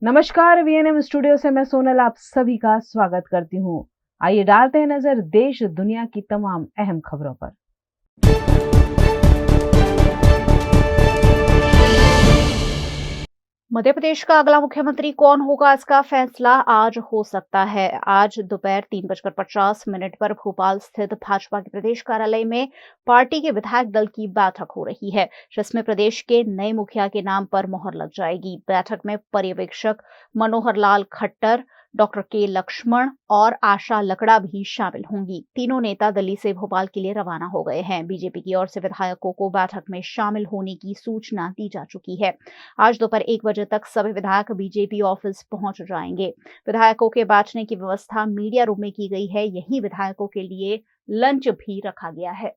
नमस्कार, VNM studio से मैं सोनल आप सभी का स्वागत करती हूँ। आइए डालते हैं नजर देश दुनिया की तमाम अहम खबरों पर। मध्य प्रदेश का अगला मुख्यमंत्री कौन होगा, इसका फैसला आज हो सकता है। आज दोपहर 3:50 पर भोपाल स्थित भाजपा के प्रदेश कार्यालय में पार्टी के विधायक दल की बैठक हो रही है, जिसमें प्रदेश के नए मुखिया के नाम पर मोहर लग जाएगी। बैठक में पर्यवेक्षक मनोहर लाल खट्टर, डॉक्टर के लक्ष्मण और आशा लकड़ा भी शामिल होंगी। तीनों नेता दिल्ली से भोपाल के लिए रवाना हो गए हैं। बीजेपी की ओर से विधायकों को बैठक में शामिल होने की सूचना दी जा चुकी है। आज दोपहर 1 बजे तक सभी विधायक बीजेपी ऑफिस पहुंच जाएंगे। विधायकों के बैठने की व्यवस्था मीडिया रूम में की गई है। यहीं विधायकों के लिए लंच भी रखा गया है।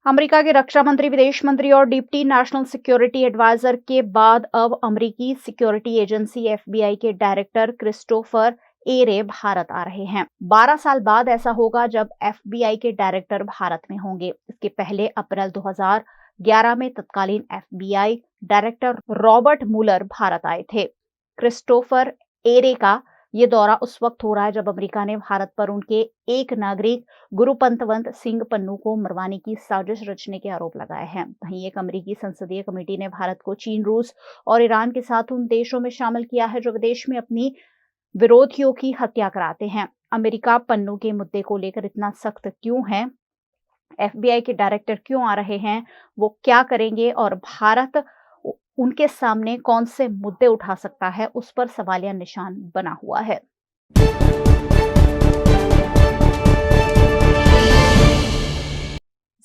अमेरिका के रक्षा मंत्री, विदेश मंत्री और डिप्टी नेशनल सिक्योरिटी एडवाइजर के बाद अब अमेरिकी सिक्योरिटी एजेंसी एफबीआई के डायरेक्टर क्रिस्टोफर एरे भारत आ रहे हैं। 12 साल बाद ऐसा होगा जब एफबीआई के डायरेक्टर भारत में होंगे। इसके पहले अप्रैल 2011 में तत्कालीन FBI director Robert Mueller Bharat आए थे। क्रिस्टोफर एरे का ये दौरा उस वक्त हो रहा है जब अमेरिका ने भारत पर उनके एक नागरिक गुरुपंतवंत सिंह पन्नू को मरवाने की साजिश रचने के आरोप लगाए हैं। वहीं एक अमेरिकी संसदीय कमेटी ने भारत को चीन, रूस और ईरान के साथ उन देशों में शामिल किया है जो विदेश में अपनी विरोधियों की हत्या कराते हैं। अमेरिका पन्नू के मुद्दे को लेकर इतना सख्त क्यों है, एफबीआई के डायरेक्टर क्यों आ रहे हैं, वो क्या करेंगे और भारत उनके सामने कौन से मुद्दे उठा सकता है, उस पर सवालिया निशान बना हुआ है।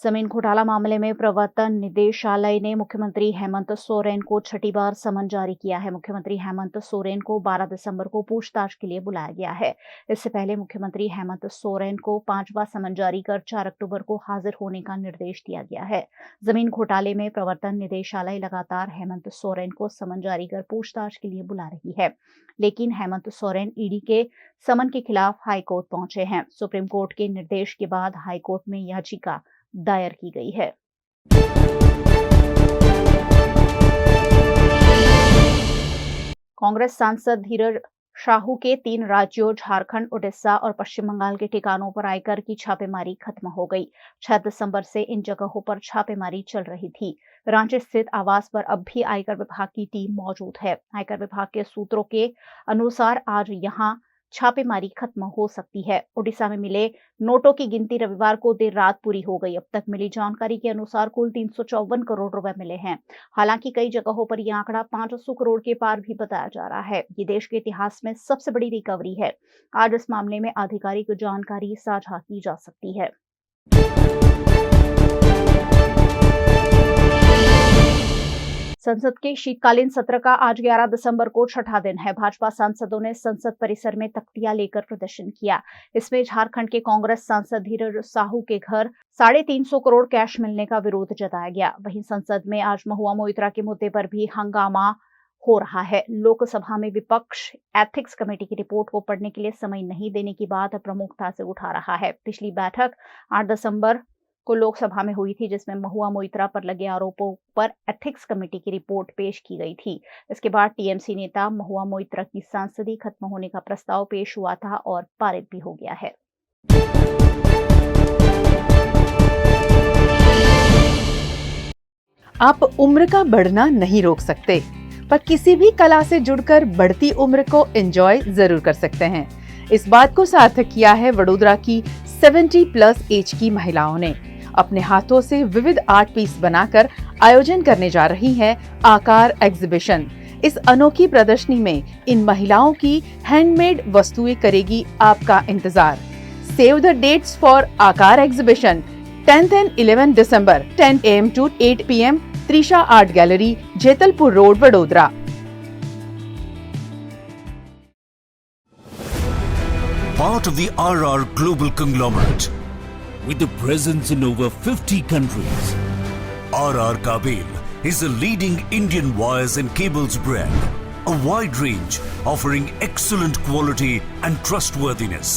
जमीन घोटाला मामले में प्रवर्तन निदेशालय ने मुख्यमंत्री हेमंत सोरेन को छठी बार समन जारी किया है। मुख्यमंत्री हेमंत सोरेन को 12 दिसंबर को पूछताछ के लिए बुलाया गया है। इससे पहले मुख्यमंत्री हेमंत सोरेन को 5वां समन जारी कर 4 अक्टूबर को हाजिर होने का निर्देश दिया गया है। जमीन घोटाले में प्रवर्तन निदेशालय लगातार हेमंत सोरेन को समन जारी कर पूछताछ के लिए बुला रही है, लेकिन हेमंत सोरेन ईडी के समन के खिलाफ हाईकोर्ट पहुंचे हैं। सुप्रीम कोर्ट के निर्देश के बाद हाईकोर्ट में याचिका दायर की गई है। कांग्रेस सांसद धीरज शाहू के 3 राज्यों झारखंड, उड़ीसा और पश्चिम बंगाल के ठिकानों पर आयकर की छापेमारी खत्म हो गई। 6 दिसंबर से इन जगहों पर छापेमारी चल रही थी। रांची स्थित आवास पर अब भी आयकर विभाग की टीम मौजूद है। आयकर विभाग के सूत्रों के अनुसार आज यहां छापेमारी खत्म हो सकती है। ओडिशा में मिले नोटों की गिनती रविवार को देर रात पूरी हो गई। अब तक मिली जानकारी के अनुसार कुल 354 करोड़ रुपए मिले हैं। हालांकि कई जगहों पर यह आंकड़ा 500 करोड़ के पार भी बताया जा रहा है। ये देश के इतिहास में सबसे बड़ी रिकवरी है। आज इस मामले में आधिकारिक जानकारी साझा की जा सकती है। संसद के शीतकालीन सत्र का आज 11 दिसंबर को छठा दिन है। भाजपा सांसदों ने संसद परिसर में तख्तियां लेकर प्रदर्शन किया। इसमें झारखंड के कांग्रेस सांसद धीरज साहू के घर 350 करोड़ कैश मिलने का विरोध जताया गया। वहीं संसद में आज महुआ मोइत्रा के मुद्दे पर भी हंगामा हो रहा है। लोकसभा में विपक्ष एथिक्स कमेटी की रिपोर्ट को पढ़ने के लिए समय नहीं देने की बात प्रमुखता से उठा रहा है। पिछली बैठक 8 दिसंबर को लोकसभा में हुई थी, जिसमें महुआ मोइत्रा पर लगे आरोपों पर एथिक्स कमेटी की रिपोर्ट पेश की गई थी। इसके बाद टीएमसी नेता महुआ मोइत्रा की सांसदी खत्म होने का प्रस्ताव पेश हुआ था और पारित भी हो गया है। आप उम्र का बढ़ना नहीं रोक सकते, पर किसी भी कला से जुड़कर बढ़ती उम्र को एंजॉय जरूर कर सकते हैं। इस बात को सार्थक किया है वडोदरा की 70+ एज की महिलाओं ने। अपने हाथों से विविध आर्ट पीस बनाकर आयोजन करने जा रही हैं आकार एग्जीबिशन। इस अनोखी प्रदर्शनी में इन महिलाओं की हैंडमेड वस्तुएं करेगी आपका इंतजार। सेव द डेट्स फॉर आकार exhibition 10th and 11th December 10 AM to 8 PM, Trisha art gallery, Jetalpur road, Vadodara. Part of the RR Global Conglomerate. With a presence in over 50 countries, RR Kabel is a leading Indian wires and cables brand. A wide range offering excellent quality and trustworthiness.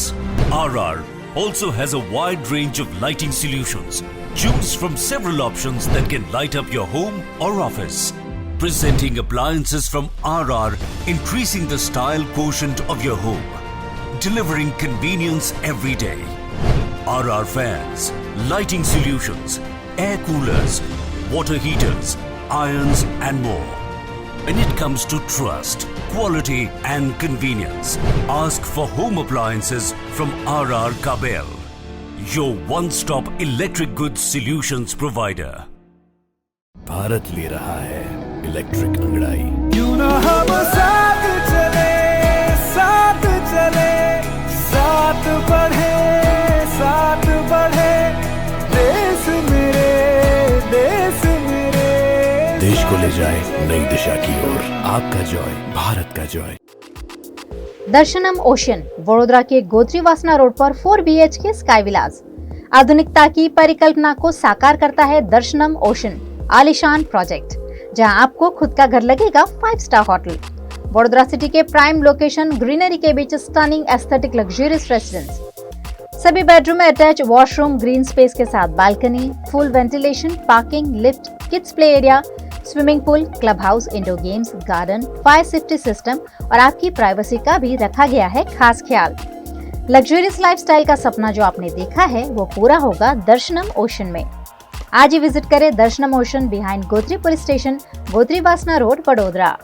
RR also has a wide range of lighting solutions. Choose from several options that can light up your home or office. Presenting appliances from RR, increasing the style quotient of your home. Delivering convenience every day. RR fans, lighting solutions, air coolers, water heaters, irons and more. When it comes to trust, quality and convenience, ask for home appliances from RR Kabel, your one-stop electric goods solutions provider. Bharat ले रहा है electric अंगड़ाई। क्यों ना हम साथ चले, साथ चले, साथ बढ़े, साथ बढ़े, देश मेरे, देश मेरे। देश को ले जाए नई दिशा की ओर। आपका जॉय, भारत का जॉय। दर्शनम ओशन, वडोदरा के गोत्री वासना रोड पर 4 BHK स्काई विलास। आधुनिकता की परिकल्पना को साकार करता है दर्शनम ओशन आलीशान प्रोजेक्ट, जहां आपको खुद का घर लगेगा 5 स्टार होटल। वडोदरा सिटी के प्राइम लोकेशन, ग्रीनरी के बीच स्टनिंग एस्थेटिक लग्जरियस रेसिडेंस। सभी बेडरूम में अटैच वॉशरूम, ग्रीन स्पेस के साथ balcony, full ventilation, parking, lift, kids play area, swimming pool, club house, indoor games, garden, fire safety system और आपकी privacy का भी रखा गया है खास ख्याल। लग्जरियस लाइफस्टाइल का सपना जो आपने देखा है वो पूरा होगा दर्शनम ओशन में। आज ही विजिट करें दर्शनम ocean behind Gotri police station, Gotri वासना रोड, वडोदरा।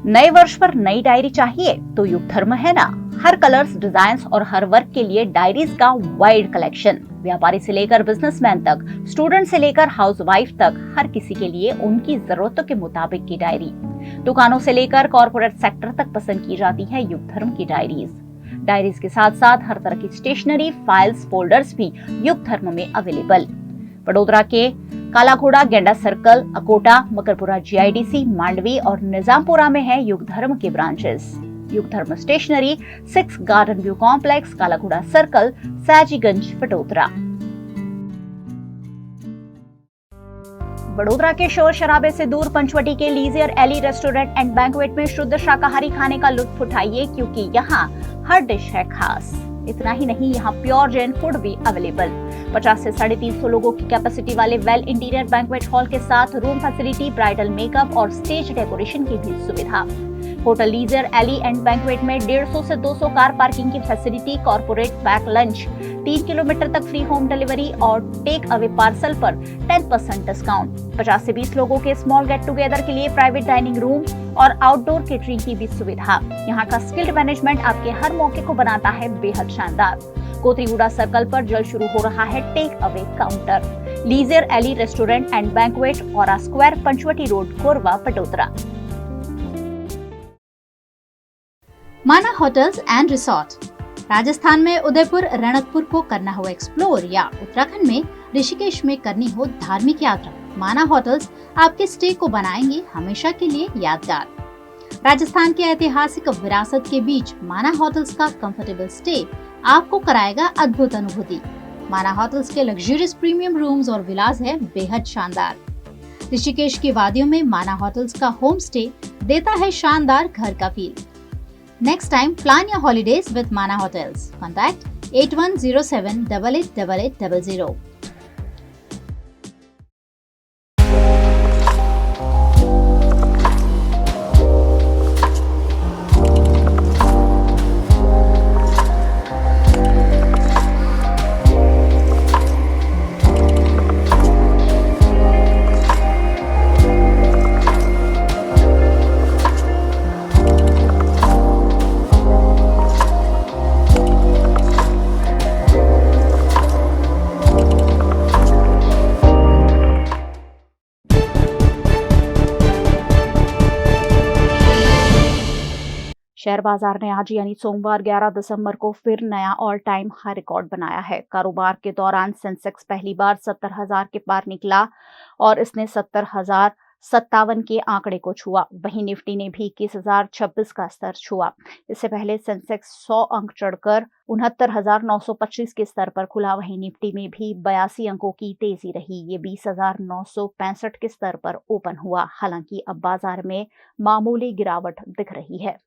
नए वर्ष पर नई डायरी चाहिए तो युग धर्म है ना। हर कलर्स, डिजाइन्स और हर वर्क के लिए डायरीज का वाइड कलेक्शन। व्यापारी से लेकर बिजनेसमैन तक, स्टूडेंट से लेकर हाउसवाइफ तक, हर किसी के लिए उनकी जरूरतों के मुताबिक की डायरी। दुकानों से लेकर कॉर्पोरेट सेक्टर तक पसंद की जाती है युग धर्म की डायरीज। डायरीज के साथ साथ हर तरह की स्टेशनरी, फाइल्स, फोल्डर्स भी युग धर्म में अवेलेबल। वडोदरा के काला घोड़ा, गेंडा सर्कल, अकोटा, मकरपुरा GIDC, मांडवी और निजामपुरा में है युग धर्म के ब्रांचेस। युग धर्म स्टेशनरी, 6 गार्डन व्यू कॉम्प्लेक्स, काला घोड़ा सर्कल, सयाजीगंज, वडोदरा। वडोदरा के शोर शराबे से दूर पंचवटी के लीजियर एली रेस्टोरेंट एंड बैंक्वेट में शुद्ध शाकाहारी खाने का लुत्फ उठाइए, क्योंकि यहाँ हर डिश है खास। इतना ही नहीं, यहाँ प्योर जैन फूड भी अवेलेबल। 50 से 350 लोगों की कैपेसिटी वाले वेल इंटीरियर बैंक्वेट हॉल के साथ रूम फैसिलिटी, ब्राइडल मेकअप और स्टेज डेकोरेशन की भी सुविधा। Hotel leisure alley and banquet में 150 से 200 कार पार्किंग की facility, corporate pack lunch, 3 kilometre तक फ्री होम डिलीवरी और टेक अवे पार्सल पर 10% डिस्काउंट। 50 से 20 लोगों के स्मॉल गेट टुगेदर के लिए प्राइवेट डाइनिंग रूम और आउटडोर केटरिंग की भी सुविधा। यहाँ का स्किल्ड मैनेजमेंट आपके हर मौके को बनाता है बेहद शानदार। कोतरीगुड़ा सर्कल पर जल्द शुरू हो रहा है take away counter. Leisure alley restaurant and banquet, aura square, Panchvati road, Korba, Vadodara. माना होटल्स एंड रिसोर्ट। राजस्थान में उदयपुर, रणकपुर को करना हो एक्सप्लोर या उत्तराखंड में ऋषिकेश में करनी हो धार्मिक यात्रा, माना होटल्स आपके स्टे को बनाएंगे हमेशा के लिए यादगार। राजस्थान के ऐतिहासिक विरासत के बीच माना होटल्स का कंफर्टेबल स्टे आपको कराएगा अद्भुत अनुभूति। माना होटल्स के लग्जरियस प्रीमियम रूम्स और विलास है बेहद शानदार। ऋषिकेश की वादियों में माना होटल्स का होम स्टे देता है शानदार घर का feel. Next time, plan your holidays with Mana Hotels. Contact 8107 888800. Share बाजार ने आज यानी सोमवार 11 दिसंबर को फिर नया ऑल टाइम हाई रिकॉर्ड बनाया है। कारोबार के दौरान सेंसेक्स पहली बार 70,000 के पार निकला और इसने 70,057 के आंकड़े को छुआ। वहीं निफ्टी ने भी 21,026 का स्तर छुआ। इससे पहले सेंसेक्स 100 अंक चढ़कर 69,925 के स्तर पर खुला। वहीं निफ्टी में भी 82 अंकों की तेजी रही। ये 20,965 के स्तर पर ओपन हुआ। हालांकि अब बाजार में मामूली गिरावट दिख रही है।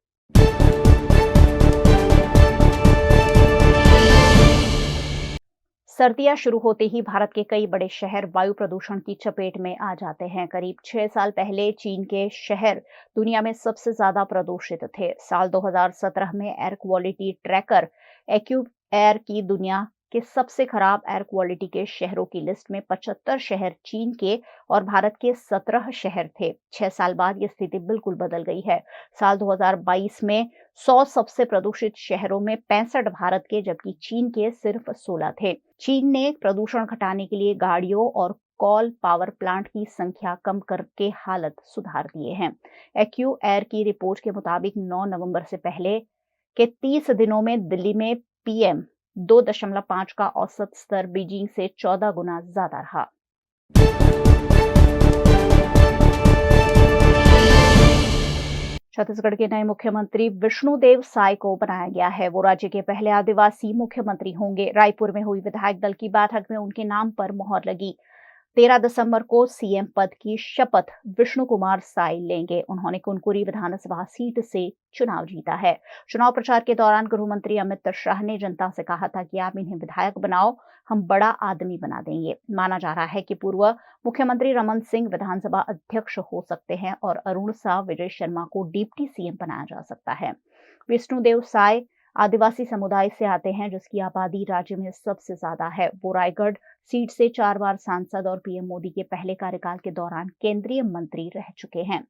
सर्दियां शुरू होते ही भारत के कई बड़े शहर वायु प्रदूषण की चपेट में आ जाते हैं। करीब 6 साल पहले चीन के शहर दुनिया में सबसे ज्यादा प्रदूषित थे। साल 2017 में air quality tracker AQ air की दुनिया के सबसे खराब एयर क्वालिटी के शहरों की लिस्ट में 75 शहर चीन के और भारत के 17 शहर थे। 6 साल बाद ये स्थिति बिल्कुल बदल गई है। साल 2022 में 100 सबसे प्रदूषित शहरों में 65 भारत के, जबकि चीन के सिर्फ 16 थे। चीन ने प्रदूषण घटाने के लिए गाड़ियों और कोल पावर प्लांट की संख्या कम करके हालत सुधार दिए हैं। एक्यू एयर की रिपोर्ट के मुताबिक 9 नवंबर से पहले के 30 दिनों में दिल्ली में PM 2.5 का औसत स्तर बीजिंग से 14 गुना ज्यादा रहा। छत्तीसगढ़ के नए मुख्यमंत्री विष्णुदेव साय को बनाया गया है। वो राज्य के पहले आदिवासी मुख्यमंत्री होंगे। रायपुर में हुई विधायक दल की बैठक में उनके नाम पर मोहर लगी। 13 दिसंबर को सीएम पद की शपथ विष्णु कुमार साय लेंगे। उन्होंने कुनकुरी विधानसभा सीट से चुनाव जीता है। चुनाव प्रचार के दौरान गृह मंत्री अमित शाह ने जनता से कहा था कि आप इन्हें विधायक बनाओ, हम बड़ा आदमी बना देंगे। माना जा रहा है कि पूर्व मुख्यमंत्री रमन सिंह विधानसभा अध्यक्ष हो सकते हैं और अरुण साह विजय शर्मा को डिप्टी सीएम बनाया जा सकता है। विष्णुदेव साय आदिवासी समुदाय से आते हैं, जिसकी आबादी राज्य में सबसे ज्यादा है। वो रायगढ़ सीट से 4 बार सांसद और पीएम मोदी के पहले कार्यकाल के दौरान केंद्रीय मंत्री रह चुके हैं।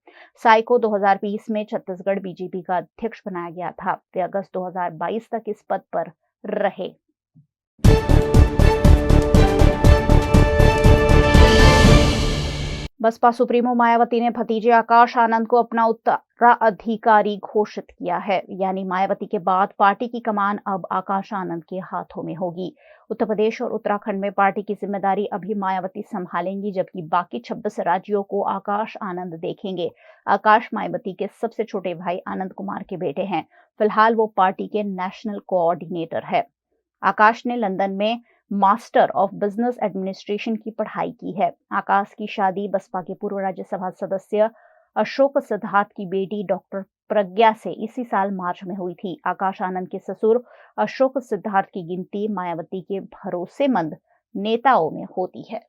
साय को 2020 में छत्तीसगढ़ बीजेपी का अध्यक्ष बनाया गया था। वे अगस्त 2022 तक इस पद पर रहे। बसपा सुप्रीमो मायावती ने भतीजे आकाश आनंद को अपना उत्तराधिकारी घोषित किया है। यानी मायावती के बाद पार्टी की कमान अब आकाश आनंद के हाथों में होगी। उत्तर प्रदेश और उत्तराखंड में पार्टी की जिम्मेदारी अभी मायावती संभालेंगी, जबकि बाकी 26 राज्यों को आकाश आनंद देखेंगे। आकाश मायावती के सबसे छोटे भाई आनंद कुमार के बेटे हैं। फिलहाल वो पार्टी के नेशनल कोऑर्डिनेटर है। आकाश ने लंदन में मास्टर ऑफ बिजनेस एडमिनिस्ट्रेशन की पढ़ाई की है। आकाश की शादी बसपा के पूर्व राज्यसभा सदस्य अशोक सिद्धार्थ की बेटी डॉक्टर प्रज्ञा से इसी साल मार्च में हुई थी। आकाश आनंद के ससुर अशोक सिद्धार्थ की गिनती मायावती के भरोसेमंद नेताओं में होती है।